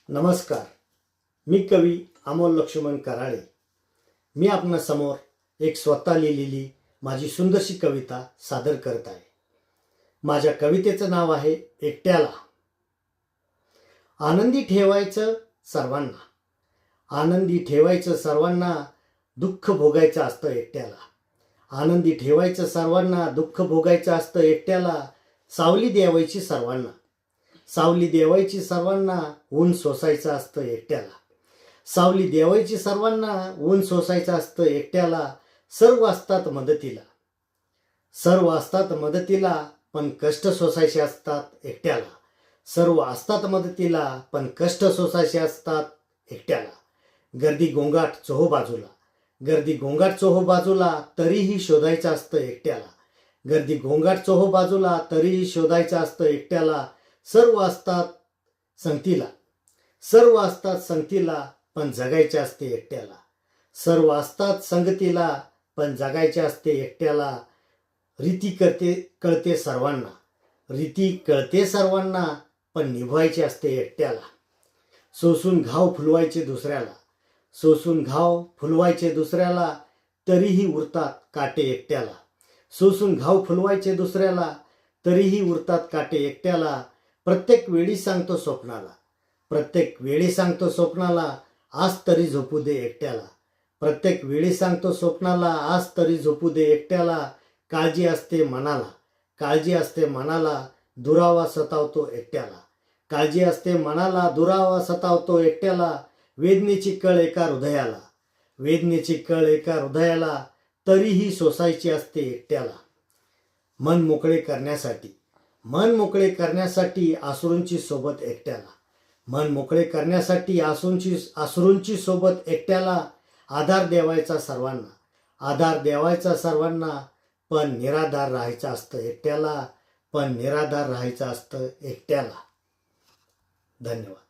नमस्कार. मी कवी अमोल लक्ष्मण कराळे. मी आपणा समोर एक स्वतः लिहिलेली माझी सुंदरशी कविता सादर करत आहे. माझ्या कवितेचं नाव आहे एकट्याला. आनंदी ठेवायचं सर्वांना, आनंदी ठेवायचं सर्वांना, दुःख भोगायचं असतं एकट्याला. आनंदी ठेवायचं सर्वांना, दुःख भोगायचं असतं एकट्याला. सावली द्यावायची सर्वांना, सावली द्यावायची सर्वांना, ऊन सोसायचं असतं एकट्याला. सावली द्यावायची सर्वांना, ऊन सोसायचं असतं एकट्याला. सर्व असतात मदतीला, सर्व असतात मदतीला, पण कष्ट सोसायचे असतात एकट्याला. सर्व असतात मदतीला, पण कष्ट सोसायचे असतात एकट्याला. गर्दी गोंगाट चोहो बाजूला, गर्दी गोंगाट चोहो बाजूला, तरीही शोधायचं असतं एकट्याला. गर्दी गोंगाट चोहो बाजूला, तरीही शोधायचं असतं एकट्याला. सर्व असतात संगतीला, सर्व असतात संगतीला, पण जगायचे असते एकट्याला. सर्व असतात संगतीला, पण जगायचे असते एकट्याला. रीती कळते सर्वांना, रीती कळते सर्वांना, पण निभवायचे असते एकट्याला. सोसून घाव फुलवायचे दुसऱ्याला, सोसून घाव फुलवायचे दुसऱ्याला, तरीही उरतात काटे एकट्याला. सोसून घाव फुलवायचे दुसऱ्याला, तरीही उरतात काटे एकट्याला. प्रत्येक वेळी सांगतो स्वप्नाला, प्रत्येक वेळी सांगतो स्वप्नाला, आज तरी झोपू दे एकट्याला. प्रत्येक वेळी सांगतो स्वप्नाला, आज तरी झोपू दे एकट्याला. काळजी असते मनाला, काळजी असते मनाला, दुरावा सतावतो एकट्याला. काळजी असते मनाला, दुरावा सतावतो एकट्याला. वेदनेची कळ एका हृदयाला, वेदनेची कळ एका हृदयाला, तरीही सोसायची असते एकट्याला. मन मोकळे करण्यासाठी, मन मोकळे करण्यासाठी, आसरूंची सोबत एकट्याला. मन मोकळे करण्यासाठी, आसरूंची सोबत एकट्याला. आधार द्यावायचा सर्वांना, आधार द्यावायचा सर्वांना, पण निराधार राहायचं असतं एकट्याला, पण निराधार राहायचं असतं एकट्याला. धन्यवाद.